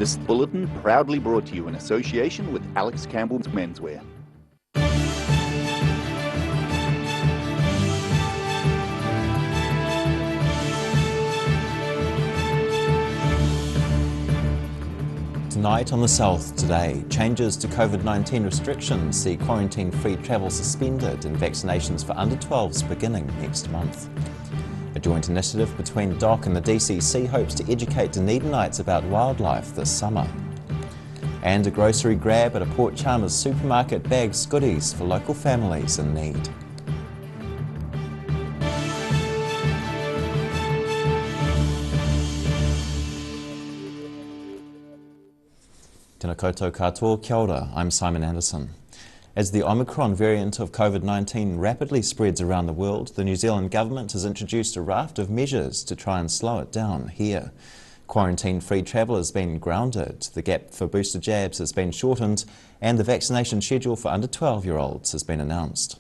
This bulletin proudly brought to you in association with Alex Campbell's Menswear. Tonight on the South Today, changes to COVID-19 restrictions see quarantine-free travel suspended and vaccinations for under 12s beginning next month. A joint initiative between DOC and the DCC hopes to educate Dunedinites about wildlife this summer. And a grocery grab at a Port Chalmers supermarket bags goodies for local families in need. Tēnā koutou katoa, kia ora, I'm Simon Anderson. As the Omicron variant of COVID-19 rapidly spreads around the world, the New Zealand government has introduced a raft of measures to try and slow it down here. Quarantine-free travel has been grounded, the gap for booster jabs has been shortened, and the vaccination schedule for under 12-year-olds has been announced.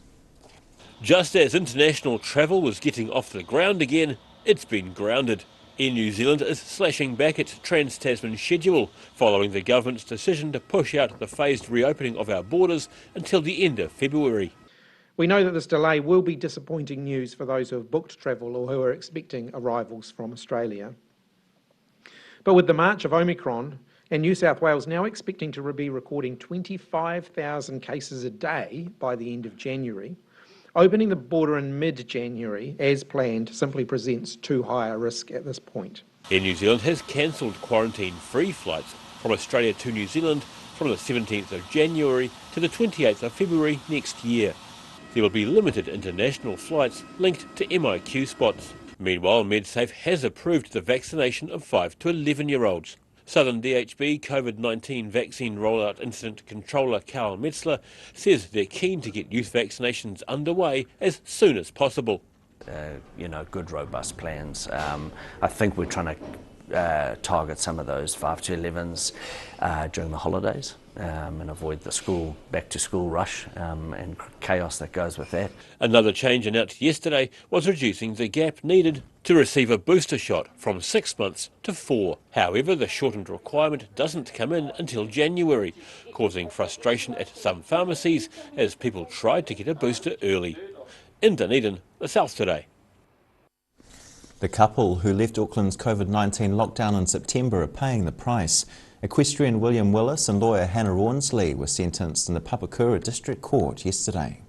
Just as international travel was getting off the ground again, it's been grounded. Air New Zealand is slashing back its Trans-Tasman schedule following the government's decision to push out the phased reopening of our borders until the end of February. We know that this delay will be disappointing news for those who have booked travel or who are expecting arrivals from Australia. But with the march of Omicron and New South Wales now expecting to be recording 25,000 cases a day by the end of January, opening the border in mid-January, as planned, simply presents too high a risk at this point. Air New Zealand has cancelled quarantine-free flights from Australia to New Zealand from the 17th of January to the 28th of February next year. There will be limited international flights linked to MIQ spots. Meanwhile, MedSafe has approved the vaccination of 5 to 11-year-olds. Southern DHB COVID-19 vaccine rollout incident controller Carl Metzler says they're keen to get youth vaccinations underway as soon as possible. Good robust plans. I think we're trying to target some of those 5 to 11s during the holidays and avoid the back to school rush and chaos that goes with that. Another change announced yesterday was reducing the gap needed to receive a booster shot from 6 months to 4. However, the shortened requirement doesn't come in until January, causing frustration at some pharmacies as people tried to get a booster early. In Dunedin, the South Today. The couple who left Auckland's COVID-19 lockdown in September are paying the price. Equestrian William Willis and lawyer Hannah Rawnsley were sentenced in the Papakura District Court yesterday.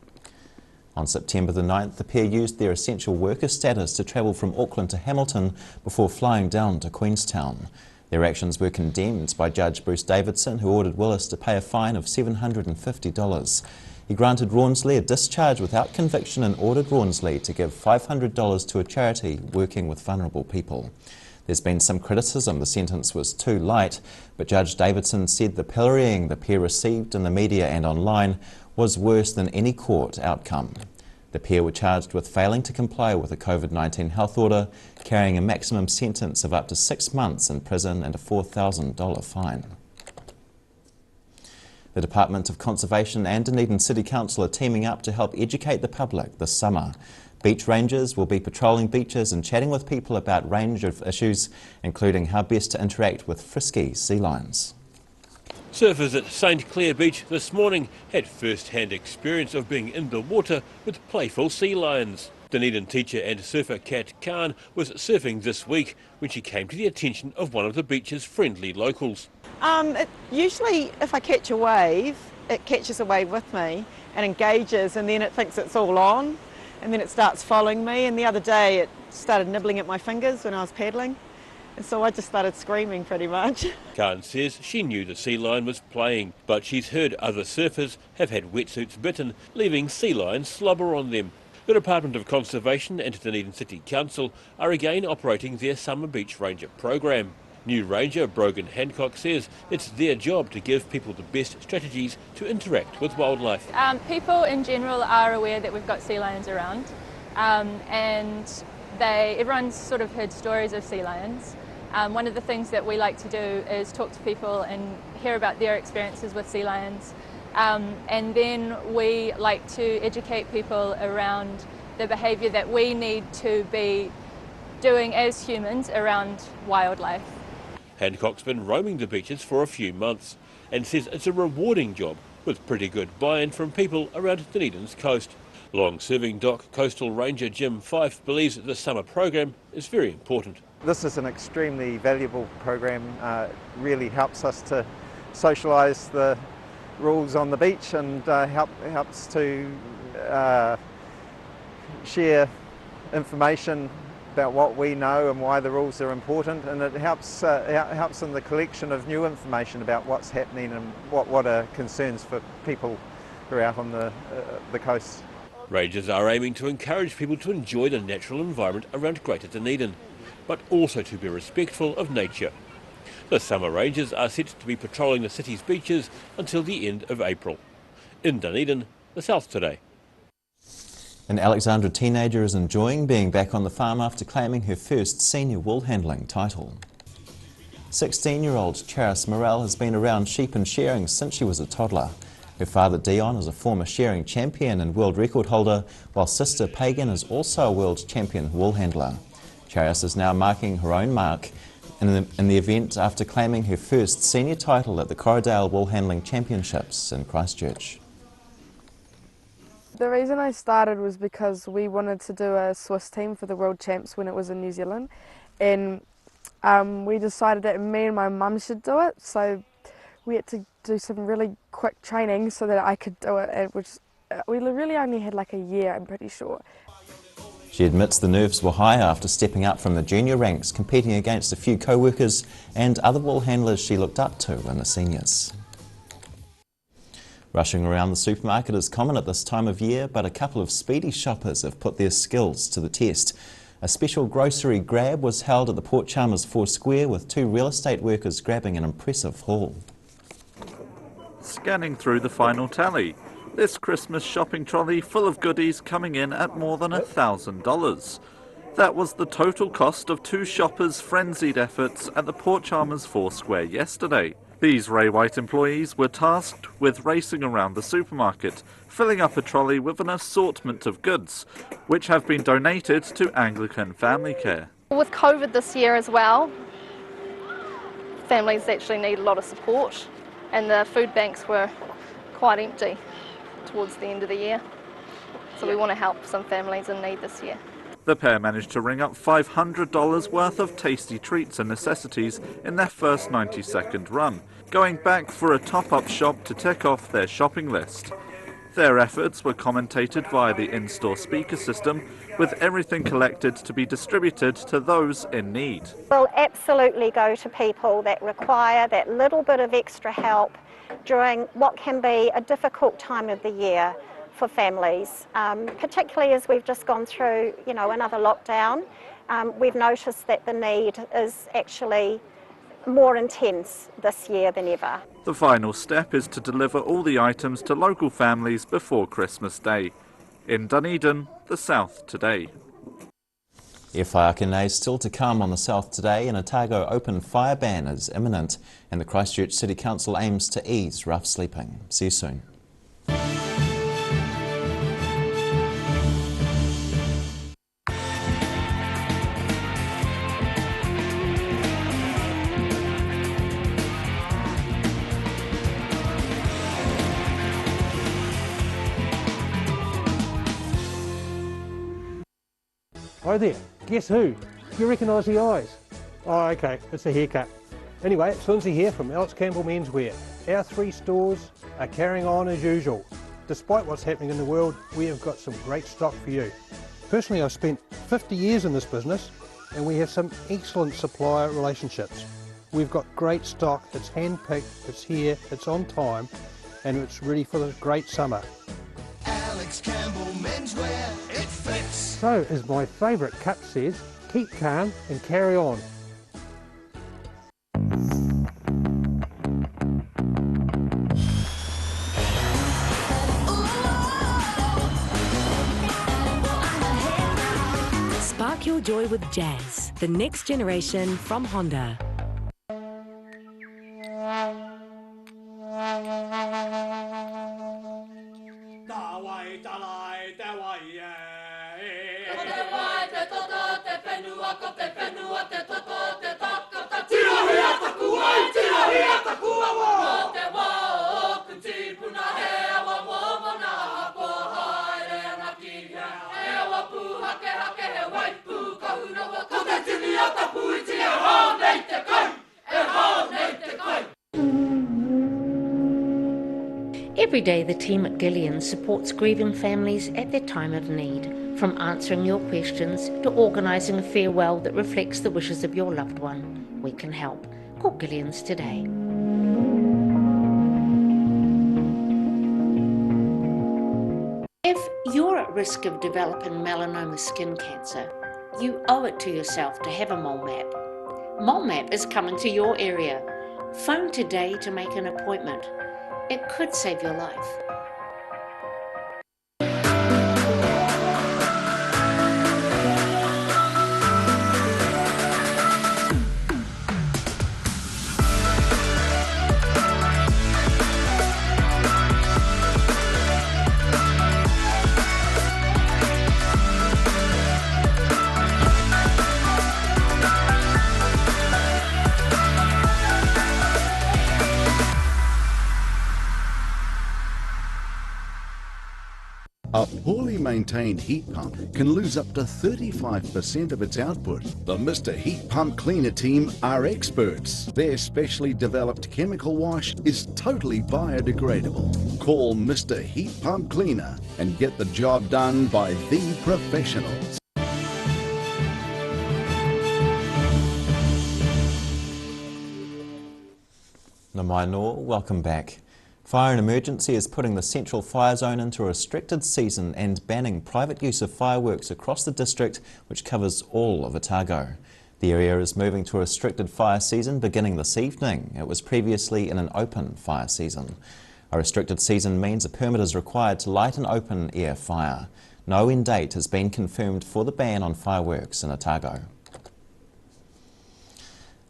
On September the 9th, the pair used their essential worker status to travel from Auckland to Hamilton before flying down to Queenstown. Their actions were condemned by Judge Bruce Davidson, who ordered Willis to pay a fine of $750. He granted Rawnsley a discharge without conviction and ordered Rawnsley to give $500 to a charity working with vulnerable people. There's been some criticism the sentence was too light, but Judge Davidson said the pillorying the pair received in the media and online was worse than any court outcome. The pair were charged with failing to comply with a COVID-19 health order, carrying a maximum sentence of up to 6 months in prison and a $4,000 fine. The Department of Conservation and Dunedin City Council are teaming up to help educate the public this summer. Beach rangers will be patrolling beaches and chatting with people about a range of issues, including how best to interact with frisky sea lions. Surfers at St Clair Beach this morning had first-hand experience of being in the water with playful sea lions. Dunedin teacher and surfer Kat Khan was surfing this week when she came to the attention of one of the beach's friendly locals. Usually if I catch a wave, it catches a wave with me and engages, and then it thinks it's all on, and then it starts following me. And the other day it started nibbling at my fingers when I was paddling, and so I just started screaming pretty much. Khan says she knew the sea lion was playing, but she's heard other surfers have had wetsuits bitten, leaving sea lions slobber on them. The Department of Conservation and Dunedin City Council are again operating their Summer Beach Ranger program. New Ranger Brogan Hancock says it's their job to give people the best strategies to interact with wildlife. People in general are aware that we've got sea lions around, and everyone's sort of heard stories of sea lions. One of the things that we like to do is talk to people and hear about their experiences with sea lions, and then we like to educate people around the behaviour that we need to be doing as humans around wildlife. Hancock's been roaming the beaches for a few months and says it's a rewarding job with pretty good buy-in from people around Dunedin's coast. Long-serving Dock Coastal Ranger Jim Fife believes that the summer program is very important. This is an extremely valuable program. Really helps us to socialise the rules on the beach and helps to share information about what we know and why the rules are important, and it helps in the collection of new information about what's happening and what are concerns for people who are out on the coast. Rangers are aiming to encourage people to enjoy the natural environment around Greater Dunedin, but also to be respectful of nature. The summer rangers are set to be patrolling the city's beaches until the end of April. In Dunedin, the South Today. An Alexandra teenager is enjoying being back on the farm after claiming her first senior wool handling title. 16-year-old Charis Morel has been around sheep and shearing since she was a toddler. Her father Dion is a former shearing champion and world record holder, while sister Pagan is also a world champion wool handler. Charis is now marking her own mark in the event after claiming her first senior title at the Corriedale Wool Handling Championships in Christchurch. The reason I started was because we wanted to do a Swiss team for the World Champs when it was in New Zealand, and we decided that me and my mum should do it, so we had to do some really quick training so that I could do it, which we really only had like a year, I'm pretty sure. She admits the nerves were high after stepping up from the junior ranks, competing against a few co-workers and other wool handlers she looked up to in the seniors. Rushing around the supermarket is common at this time of year, but a couple of speedy shoppers have put their skills to the test. A special grocery grab was held at the Port Chalmers 4 Square with two real estate workers grabbing an impressive haul. Scanning through the final tally, this Christmas shopping trolley full of goodies coming in at more than $1,000. That was the total cost of two shoppers' frenzied efforts at the Port Chalmers 4 Square yesterday. These Ray White employees were tasked with racing around the supermarket, filling up a trolley with an assortment of goods, which have been donated to Anglican Family Care. With COVID this year as well, families actually need a lot of support, and the food banks were quite empty towards the end of the year. So we want to help some families in need this year. The pair managed to ring up $500 worth of tasty treats and necessities in their first 90-second run, going back for a top-up shop to tick off their shopping list. Their efforts were commentated via the in-store speaker system, with everything collected to be distributed to those in need. We'll absolutely go to people that require that little bit of extra help during what can be a difficult time of the year for families, particularly as we've just gone through, another lockdown. We've noticed that the need is actually more intense this year than ever. The final step is to deliver all the items to local families before Christmas Day. In Dunedin, the South Today. Air whaakanei still to come on the South Today. An Otago open fire ban is imminent, and the Christchurch City Council aims to ease rough sleeping. See you soon. Hi there, guess who? You recognise the eyes? Oh, okay, it's a haircut. Anyway, it's Lindsay here from Campbell's Menswear. Our 3 stores are carrying on as usual. Despite what's happening in the world, we have got some great stock for you. Personally, I've spent 50 years in this business and we have some excellent supplier relationships. We've got great stock, it's hand-picked, it's here, it's on time, and it's ready for this great summer. Campbell's Menswear, it fits. So, as my favourite cut says, keep calm and carry on. Spark your joy with jazz, the next generation from Honda. Tira Every day the team at Gillian's supports grieving families at their time of need, from answering your questions to organising a farewell that reflects the wishes of your loved one. We can help. Call Gillian's today. If you're at risk of developing melanoma skin cancer, you owe it to yourself to have a mole map. Mole map is coming to your area. Phone today to make an appointment. It could save your life. A poorly maintained heat pump can lose up to 35% of its output. The Mr. Heat Pump Cleaner team are experts. Their specially developed chemical wash is totally biodegradable. Call Mr. Heat Pump Cleaner and get the job done by the professionals. Namaino, welcome back. Fire and Emergency is putting the Central Fire Zone into a restricted season and banning private use of fireworks across the district, which covers all of Otago. The area is moving to a restricted fire season beginning this evening. It was previously in an open fire season. A restricted season means a permit is required to light an open air fire. No end date has been confirmed for the ban on fireworks in Otago.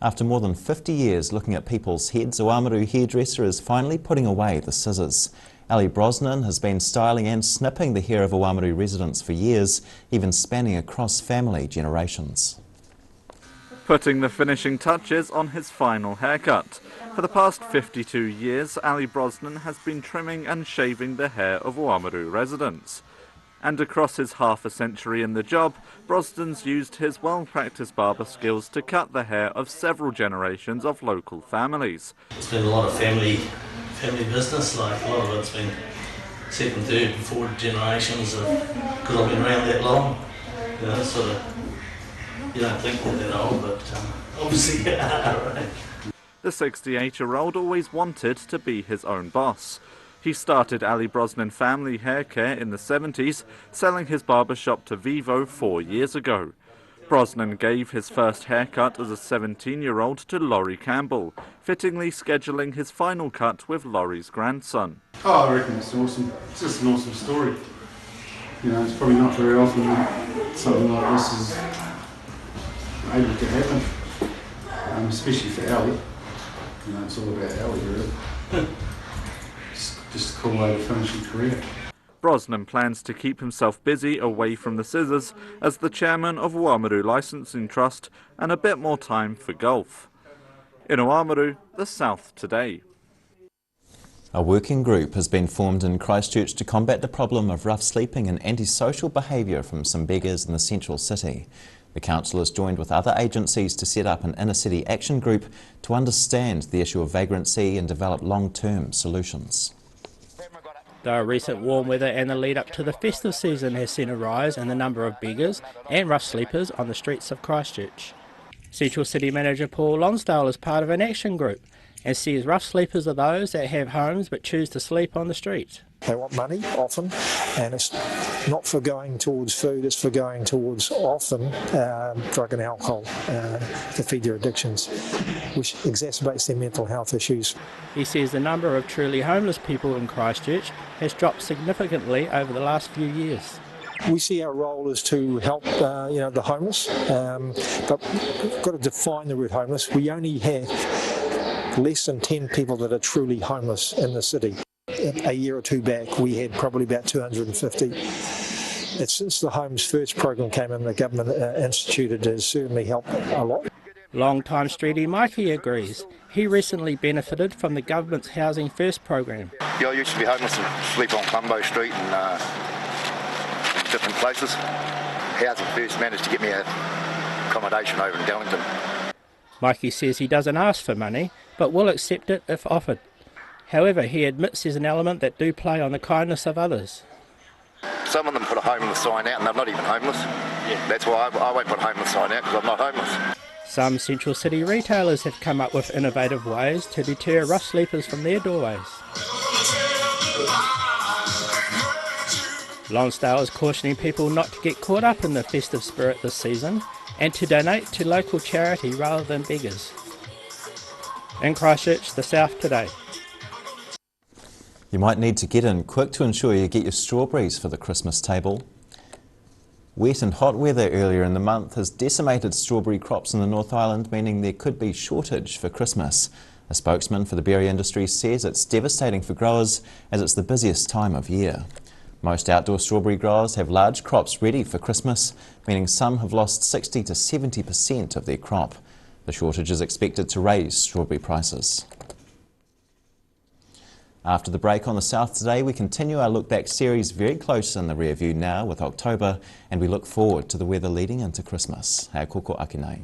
After more than 50 years looking at people's heads, Oamaru hairdresser is finally putting away the scissors. Ali Brosnan has been styling and snipping the hair of Oamaru residents for years, even spanning across family generations. Putting the finishing touches on his final haircut. For the past 52 years, Ali Brosnan has been trimming and shaving the hair of Oamaru residents. And across his half a century in the job, Brosnan's used his well-practiced barber skills to cut the hair of several generations of local families. It's been a lot of family business, like a lot of it's been second, third, fourth generations of, because I've been around that long, you know, sort of, you don't think they're that old, but obviously you are, right? The 68-year-old always wanted to be his own boss. He started Ali Brosnan Family Hair Care in the 70s, selling his barbershop to Vivo 4 years ago. Brosnan gave his first haircut as a 17-year-old to Laurie Campbell, fittingly scheduling his final cut with Laurie's grandson. Oh, I reckon it's awesome. It's just an awesome story. You know, it's probably not very often that something like this is able to happen, especially for Ali. You know, it's all about Ali, really. Just a cool way to finish your career. Brosnan plans to keep himself busy away from the scissors as the chairman of Oamaru Licensing Trust and a bit more time for golf. In Oamaru, the South today. A working group has been formed in Christchurch to combat the problem of rough sleeping and antisocial behaviour from some beggars in the central city. The council has joined with other agencies to set up an inner-city action group to understand the issue of vagrancy and develop long-term solutions. The recent warm weather and the lead up to the festive season has seen a rise in the number of beggars and rough sleepers on the streets of Christchurch. Central City Manager Paul Lonsdale is part of an action group and says rough sleepers are those that have homes but choose to sleep on the street. They want money, often, and it's not for going towards food, it's for going towards, often, drug and alcohol to feed their addictions, which exacerbates their mental health issues. He says the number of truly homeless people in Christchurch has dropped significantly over the last few years. We see our role as to help the homeless, but we've got to define the word homeless. We only have less than 10 people that are truly homeless in the city. A year or two back, we had probably about 250. And since the Homes First program came in, the government instituted has certainly helped a lot. Long-time streetie Mikey agrees. He recently benefited from the government's Housing First program. Yeah, I used to be homeless and sleep on Colombo Street and different places. Housing First managed to get me accommodation over in Dallington. Mikey says he doesn't ask for money, but will accept it if offered. However, he admits there's an element that do play on the kindness of others. Some of them put a homeless sign out and they're not even homeless. Yeah. That's why I won't put a homeless sign out, because I'm not homeless. Some Central City retailers have come up with innovative ways to deter rough sleepers from their doorways. Lonsdale is cautioning people not to get caught up in the festive spirit this season and to donate to local charity rather than beggars. In Christchurch, the South Today. You might need to get in quick to ensure you get your strawberries for the Christmas table. Wet and hot weather earlier in the month has decimated strawberry crops in the North Island, meaning there could be shortage for Christmas. A spokesman for the berry industry says it's devastating for growers as it's the busiest time of year. Most outdoor strawberry growers have large crops ready for Christmas, meaning some have lost 60 to 70% of their crop. The shortage is expected to raise strawberry prices. After the break on the South Today, we continue our Look Back series very close in the rear view now with October, and we look forward to the weather leading into Christmas. Hea koko ake nei.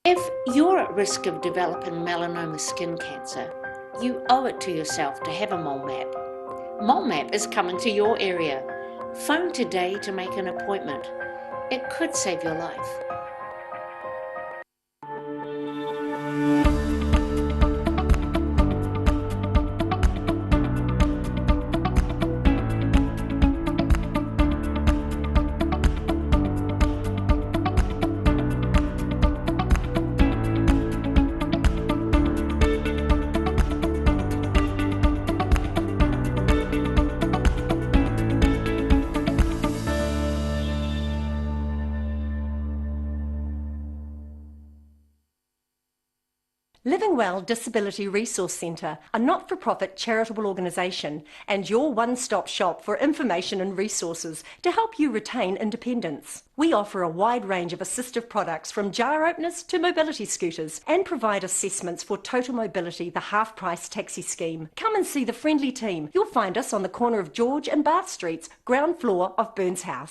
If you're at risk of developing melanoma skin cancer, you owe it to yourself to have a mole map. Mole map is coming to your area. Phone today to make an appointment. It could save your life. Livingwell Disability Resource Centre, a not-for-profit charitable organisation and your one-stop shop for information and resources to help you retain independence. We offer a wide range of assistive products from jar openers to mobility scooters and provide assessments for Total Mobility, the half-price taxi scheme. Come and see the friendly team. You'll find us on the corner of George and Bath Streets, ground floor of Burns House.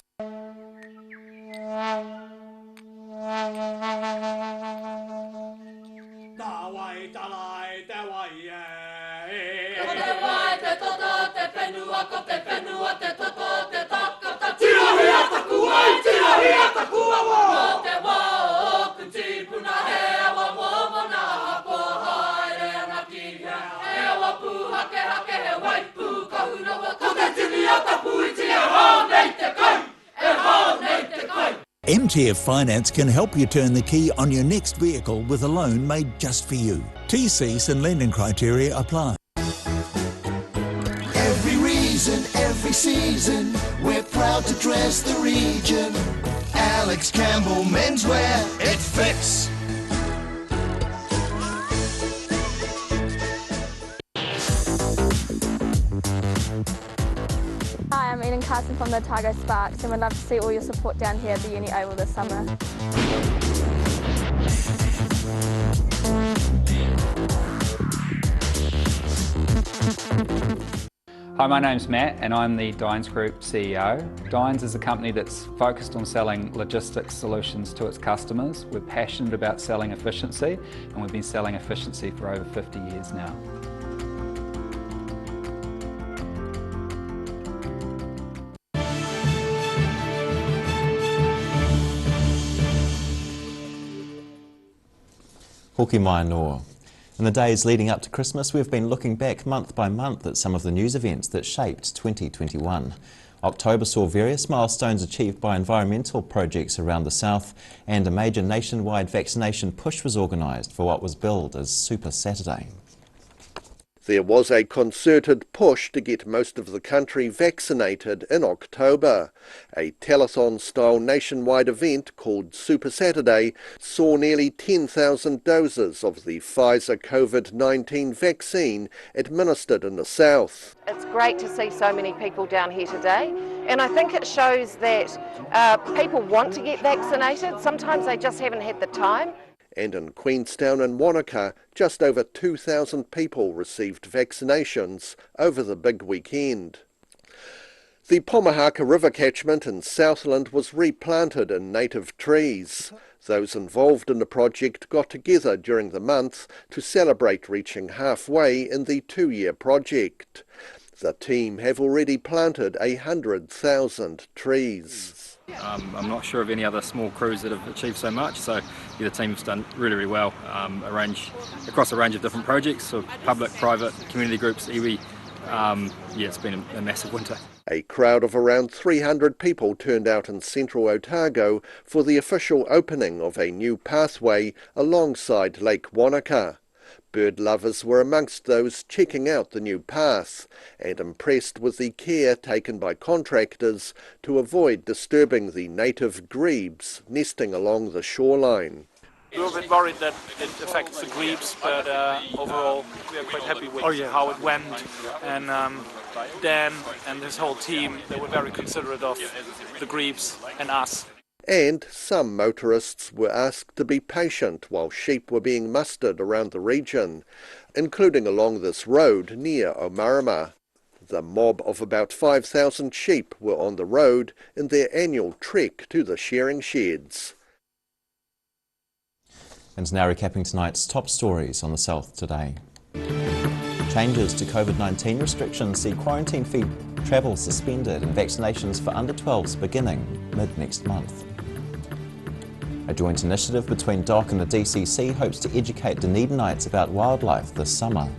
MTF Finance can help you turn the key on your next vehicle with a loan made just for you. TCs and lending criteria apply. Every reason, every season, we're proud to dress the region. Alex Campbell Menswear, it fits. Hi, I'm Eden Carson from the Otago Sparks, and we'd love to see all your support down here at the Uni Oval this summer. Hi, my name's Matt and I'm the Dines Group CEO. Dines is a company that's focused on selling logistics solutions to its customers. We're passionate about selling efficiency, and we've been selling efficiency for over 50 years now. Hoki mai noa. In the days leading up to Christmas, we've been looking back month by month at some of the news events that shaped 2021. October saw various milestones achieved by environmental projects around the south, and a major nationwide vaccination push was organised for what was billed as Super Saturday. There was a concerted push to get most of the country vaccinated in October. A telethon-style nationwide event called Super Saturday saw nearly 10,000 doses of the Pfizer COVID-19 vaccine administered in the south. It's great to see so many people down here today, and I think it shows that people want to get vaccinated. Sometimes they just haven't had the time. And in Queenstown and Wanaka, just over 2,000 people received vaccinations over the big weekend. The Pomahaka River catchment in Southland was replanted in native trees. Those involved in the project got together during the month to celebrate reaching halfway in the 2-year project. The team have already planted 100,000 trees. I'm not sure of any other small crews that have achieved so much, so the team's done really well across a range of different projects, so public, private, community groups, iwi. It's been a massive winter. A crowd of around 300 people turned out in central Otago for the official opening of a new pathway alongside Lake Wanaka. Bird lovers were amongst those checking out the new path and impressed with the care taken by contractors to avoid disturbing the native grebes nesting along the shoreline. We were a bit worried that it affects the grebes, but overall we are quite happy with how it went. And Dan and his whole team, they were very considerate of the grebes and us. And some motorists were asked to be patient while sheep were being mustered around the region, including along this road near Omarama. The mob of about 5,000 sheep were on the road in their annual trek to the shearing sheds. And now recapping tonight's top stories on the South today. Changes to COVID-19 restrictions see quarantine-free travel suspended and vaccinations for under 12s beginning mid-next month. A joint initiative between DOC and the DCC hopes to educate Dunedinites about wildlife this summer.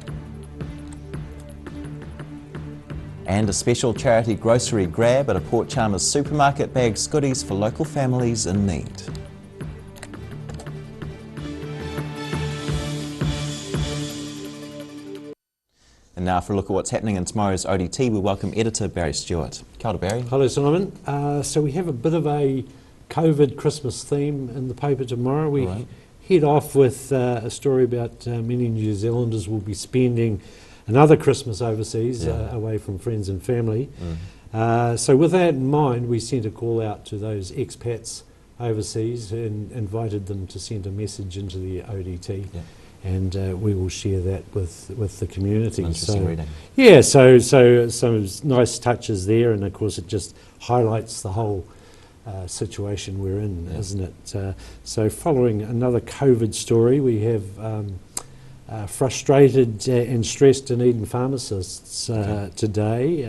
And a special charity grocery grab at a Port Chalmers supermarket bags goodies for local families in need. And now for a look at what's happening in tomorrow's ODT, we welcome editor Barry Stewart. Kia ora, Barry. Hello, Simon. So we have a bit of a COVID Christmas theme in the paper tomorrow. We head off with a story about many New Zealanders will be spending another Christmas overseas, away from friends and family. So with that in mind, we sent a call out to those expats overseas and invited them to send a message into the ODT. And we will share that with the community. Interesting reading. Yeah, so some nice touches there, and of course it just highlights the whole situation we're in, isn't it? So following another COVID story, we have frustrated and stressed Dunedin pharmacists today,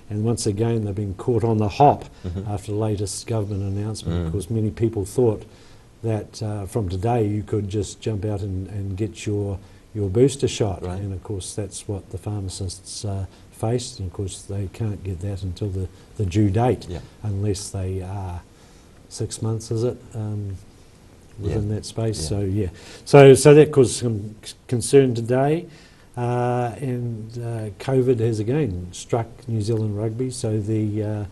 and once again they've been caught on the hop after the latest government announcement. Of course, many people thought that from today you could just jump out and get your booster shot, and of course that's what the pharmacists faced, and of course they can't get that until the due date, unless they are 6 months, is it, within that space. So that caused some concern today, and COVID has again struck New Zealand rugby, so the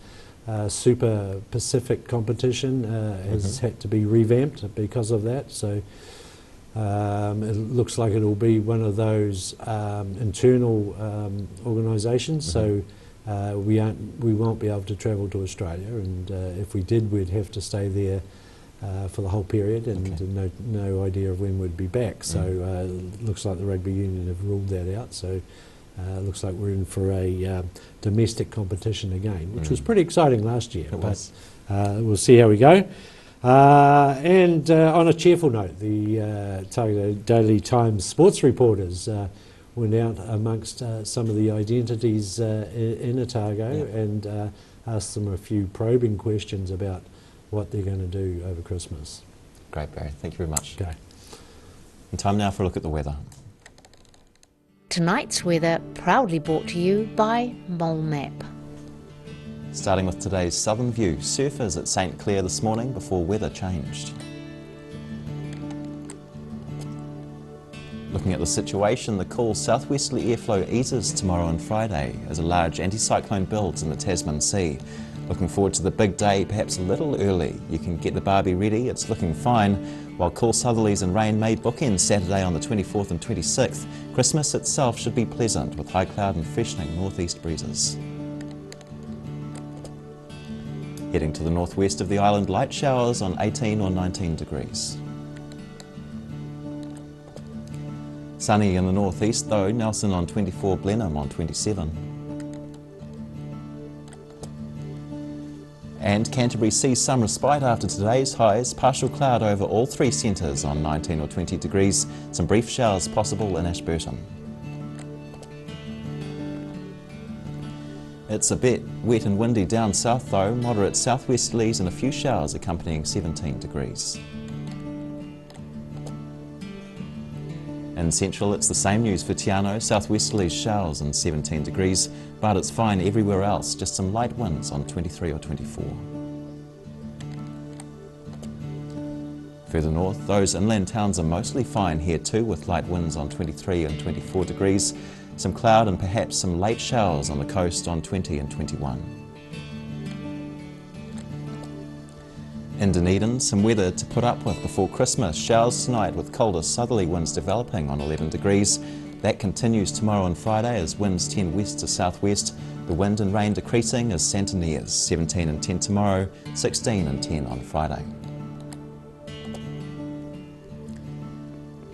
Super Pacific competition has had to be revamped because of that. So it looks like it will be one of those internal organisations. So we won't be able to travel to Australia, and if we did, we'd have to stay there for the whole period, and no idea of when we'd be back. So it looks like the rugby union have ruled that out. So it looks like we're in for a domestic competition again, which was pretty exciting last year. But we'll see how we go. And on a cheerful note, the Otago Daily Times sports reporters went out amongst some of the identities in Otago and asked them a few probing questions about what they're going to do over Christmas. Great, Barry. Thank you very much. Okay. And time now for a look at the weather. Tonight's weather proudly brought to you by Mole Map. Starting with today's southern view, surfers at St Clair this morning before weather changed. Looking at the situation, the cool southwesterly airflow eases tomorrow and Friday as a large anticyclone builds in the Tasman Sea. Looking forward to the big day, perhaps a little early. You can get the barbie ready, it's looking fine. While cool southerlies and rain may bookend Saturday on the 24th and 26th, Christmas itself should be pleasant with high cloud and freshening northeast breezes. Heading to the northwest of the island, light showers on 18 or 19 degrees. Sunny in the northeast though, Nelson on 24, Blenheim on 27. And Canterbury sees some respite after today's highs. Partial cloud over all three centres on 19 or 20 degrees. Some brief showers possible in Ashburton. It's a bit wet and windy down south though. Moderate southwesterlies and a few showers accompanying 17 degrees. In central, it's the same news for Tiano. Southwesterlies showers and 17 degrees, but it's fine everywhere else. Just some light winds on 23 or 24. Further north, those inland towns are mostly fine here too, with light winds on 23 and 24 degrees. Some cloud and perhaps some late showers on the coast on 20 and 21. In Dunedin, some weather to put up with before Christmas. Showers tonight with colder southerly winds developing on 11 degrees. That continues tomorrow and Friday as winds 10 west to southwest. The wind and rain decreasing as Santa nears. 17 and 10 tomorrow, 16 and 10 on Friday.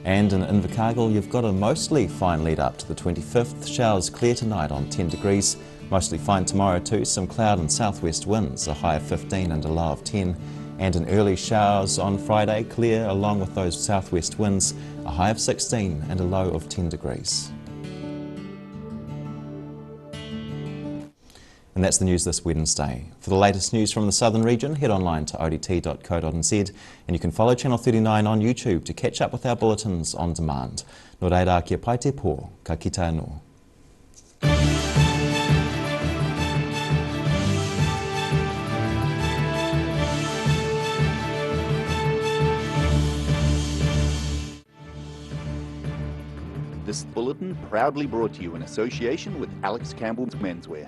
And in Invercargill, you've got a mostly fine lead up to the 25th. Showers clear tonight on 10 degrees. Mostly fine tomorrow too. Some cloud and southwest winds, a high of 15 and a low of 10. And in early showers on Friday, clear along with those southwest winds, a high of 16 and a low of 10 degrees. And that's the news this Wednesday. For the latest news from the southern region, head online to odt.co.nz and you can follow Channel 39 on YouTube to catch up with our bulletins on demand. Nō reira kia pai te pō, ka kita anō. This bulletin proudly brought to you in association with Alex Campbell's Menswear.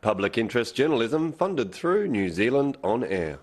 Public interest journalism funded through New Zealand On Air.